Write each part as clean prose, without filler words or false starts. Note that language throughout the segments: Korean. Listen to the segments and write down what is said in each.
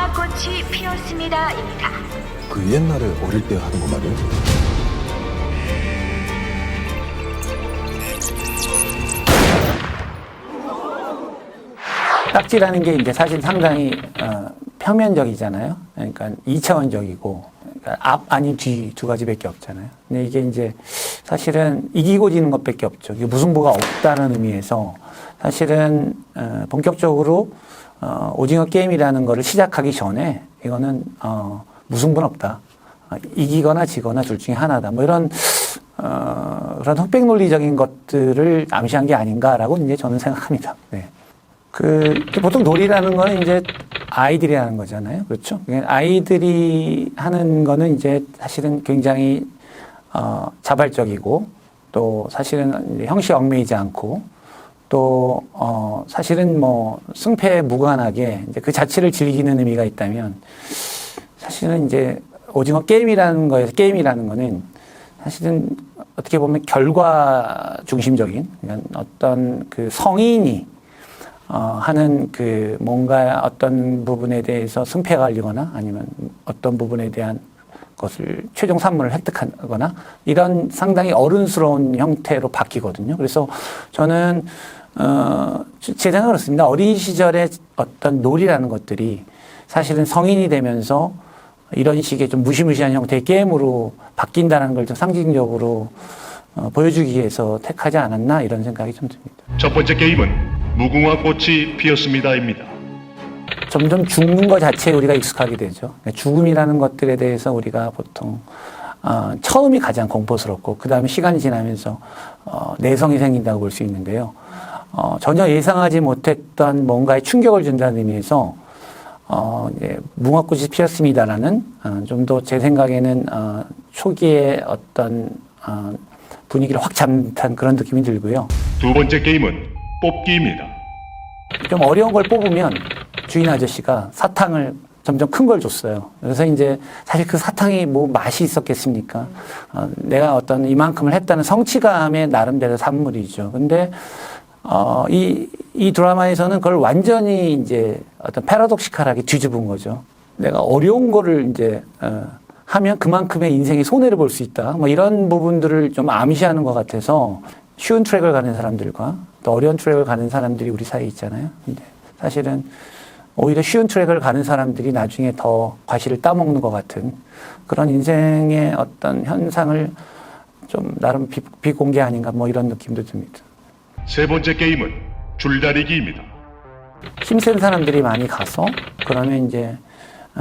무궁화꽃이 피었습니다입니다. 그 옛날에 어릴 때 하던 거 말이야? 딱지라는 게 이제 사실 상당히 평면적이잖아요. 그러니까 2차원적이고 그러니까 앞 아닌 뒤 두 가지밖에 없잖아요. 근데 이게 이제 사실은 이기고 지는 것밖에 없죠. 이게 무승부가 없다는 의미에서 사실은 본격적으로 오징어 게임이라는 거를 시작하기 전에 이거는 무승부는 없다. 이기거나 지거나 둘 중에 하나다. 뭐 이런 그런 흑백 논리적인 것들을 암시한 게 아닌가라고 이제 저는 생각합니다. 네. 보통 놀이라는 거는 이제 아이들이 하는 거잖아요. 그렇죠? 아이들이 하는 거는 이제 사실은 굉장히, 자발적이고, 또 사실은 형식에 얽매이지 않고, 또, 사실은 뭐, 승패에 무관하게 이제 그 자체를 즐기는 의미가 있다면, 사실은 이제 오징어 게임이라는 거는 사실은 어떻게 보면 결과 중심적인, 그러니까 어떤 그 성인이 하는 그 뭔가 어떤 부분에 대해서 승패가 갈리거나 아니면 어떤 부분에 대한 것을 최종 산물을 획득하거나 이런 상당히 어른스러운 형태로 바뀌거든요. 그래서 저는 제 생각은 그렇습니다. 어린 시절의 어떤 놀이라는 것들이 사실은 성인이 되면서 이런 식의 좀 무시무시한 형태의 게임으로 바뀐다는 걸 좀 상징적으로 보여주기 위해서 택하지 않았나 이런 생각이 좀 듭니다. 첫 번째 게임은 무궁화꽃이 피었습니다입니다. 점점 죽는 것 자체에 우리가 익숙하게 되죠. 죽음이라는 것들에 대해서 우리가 보통 처음이 가장 공포스럽고 그 다음에 시간이 지나면서 내성이 생긴다고 볼 수 있는데요. 전혀 예상하지 못했던 뭔가에 충격을 준다는 의미에서 이제 무궁화꽃이 피었습니다라는 좀 더 제 생각에는 초기에 어떤 분위기를 확 잡는 그런 느낌이 들고요. 두 번째 게임은 뽑기입니다. 좀 어려운 걸 뽑으면 주인 아저씨가 사탕을 점점 큰 걸 줬어요. 그래서 이제 사실 그 사탕이 뭐 맛이 있었겠습니까? 내가 어떤 이만큼을 했다는 성취감의 나름대로 산물이죠. 근데 이 드라마에서는 그걸 완전히 이제 어떤 패러독시칼하게 뒤집은 거죠. 내가 어려운 거를 이제 하면 그만큼의 인생의 손해를 볼 수 있다. 뭐 이런 부분들을 좀 암시하는 것 같아서 쉬운 트랙을 가는 사람들과 또 어려운 트랙을 가는 사람들이 우리 사이에 있잖아요. 근데 사실은 오히려 쉬운 트랙을 가는 사람들이 나중에 더 과실을 따먹는 것 같은 그런 인생의 어떤 현상을 좀 나름 비공개 아닌가 뭐 이런 느낌도 듭니다. 세 번째 게임은 줄다리기입니다. 힘센 사람들이 많이 가서 그러면 이제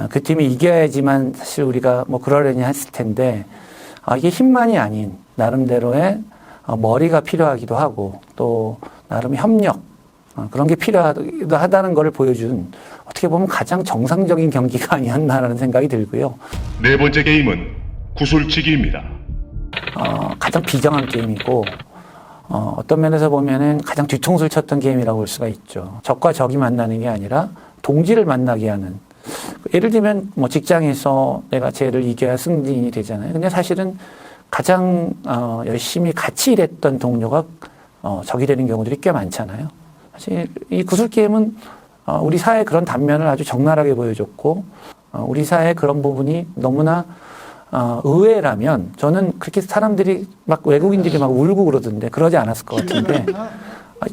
그 팀이 이겨야지만 사실 우리가 뭐 그러려니 했을 텐데 이게 힘만이 아닌 나름대로의 머리가 필요하기도 하고 또 나름 협력 그런 게 필요하기도 하다는 걸 보여준 어떻게 보면 가장 정상적인 경기가 아니었나라는 생각이 들고요. 네 번째 게임은 구슬치기입니다. 가장 비정한 게임이고 어떤 면에서 보면은 가장 뒤통수를 쳤던 게임이라고 볼 수가 있죠. 적과 적이 만나는 게 아니라 동지를 만나게 하는. 예를 들면 뭐 직장에서 내가 쟤를 이겨야 승진이 되잖아요. 근데 사실은 가장 열심히 같이 일했던 동료가 적이 되는 경우들이 꽤 많잖아요. 사실 이 구슬 게임은 우리 사회의 그런 단면을 아주 적나라하게 보여줬고 우리 사회의 그런 부분이 너무나 의외라면 저는 그렇게 사람들이 막 외국인들이 막 울고 그러던데 그러지 않았을 것 같은데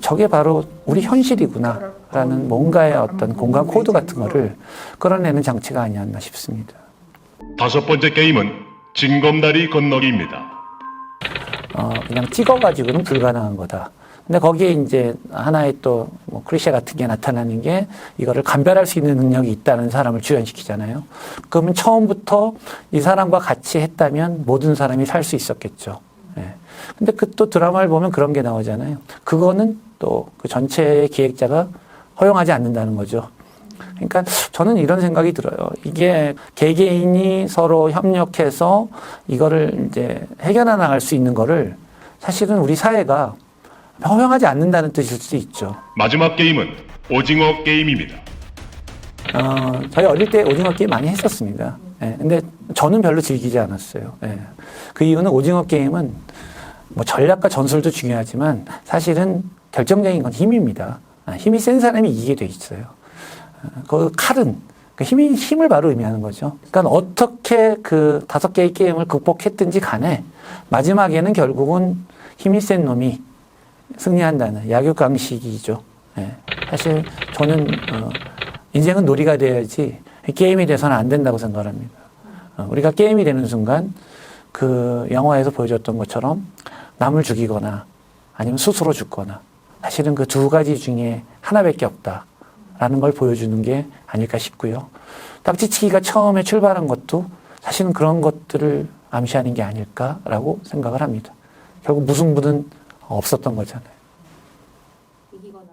저게 바로 우리 현실이구나라는 뭔가의 어떤 공간 코드 같은 거를 끌어내는 장치가 아니었나 싶습니다. 다섯 번째 게임은 징검다리 건너기입니다. 그냥 찍어가지고는 불가능한 거다. 근데 거기에 이제 하나의 또 뭐 크리셰 같은 게 나타나는 게 이거를 감별할 수 있는 능력이 있다는 사람을 주연시키잖아요. 그러면 처음부터 이 사람과 같이 했다면 모든 사람이 살 수 있었겠죠. 예. 근데 그 또 드라마를 보면 그런 게 나오잖아요. 그거는 또 그 전체의 기획자가 허용하지 않는다는 거죠. 그러니까 저는 이런 생각이 들어요. 이게 개개인이 서로 협력해서 이거를 이제 해결해 나갈 수 있는 거를 사실은 우리 사회가 허용하지 않는다는 뜻일 수도 있죠. 마지막 게임은 오징어 게임입니다. 저희 어릴 때 오징어 게임 많이 했었습니다. 예, 근데 저는 별로 즐기지 않았어요. 예. 그 이유는 오징어 게임은 뭐 전략과 전술도 중요하지만 사실은 결정적인 건 힘입니다. 힘이 센 사람이 이기게 돼 있어요. 그 칼은 그 힘을 바로 의미하는 거죠. 그러니까 어떻게 그 5개의 게임을 극복했든지 간에 마지막에는 결국은 힘이 센 놈이 승리한다는 약육강식이죠. 예. 사실 저는 인생은 놀이가 돼야지 게임이 돼서는 안 된다고 생각합니다. 우리가 게임이 되는 순간 그 영화에서 보여줬던 것처럼 남을 죽이거나 아니면 스스로 죽거나 사실은 그 두 가지 중에 하나밖에 없다라는 걸 보여주는 게 아닐까 싶고요. 딱지치기가 처음에 출발한 것도 사실은 그런 것들을 암시하는 게 아닐까라고 생각을 합니다. 결국 무승부는 없었던 거잖아요. 이기거나